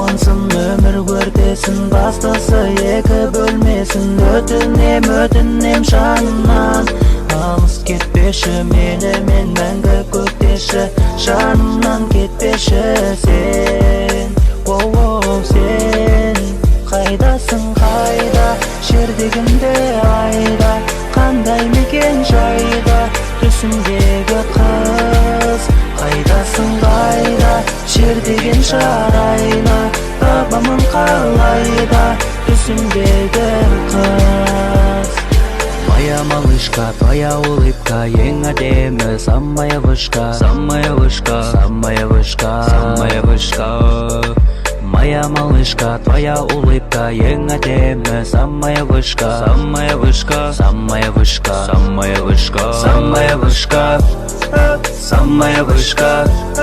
Жауынсын өмір көртесін, бастысы екі бөлмесін. Өтінем жанымнан, алыс кетпеші менімен мәңгі көктеші, жанымнан кетпеші сен. Оу сен қайдасың, қайда, жердегімде айда, қандай мекен жайда, түсімдегі қыз. Қайдасың, қайда, жердеген жарайла, табамын қалайда, түсімдегі қыз. Моя малышка, твоя улыбка, ең әдемі, самая вышка, самая вышка, самая вышка, самая вышка. Моя малышка, твоя улыбка, ең әдемі, самая вышка, самая вышка, самая вышка, самая вышка, самая вышка, самая вышка.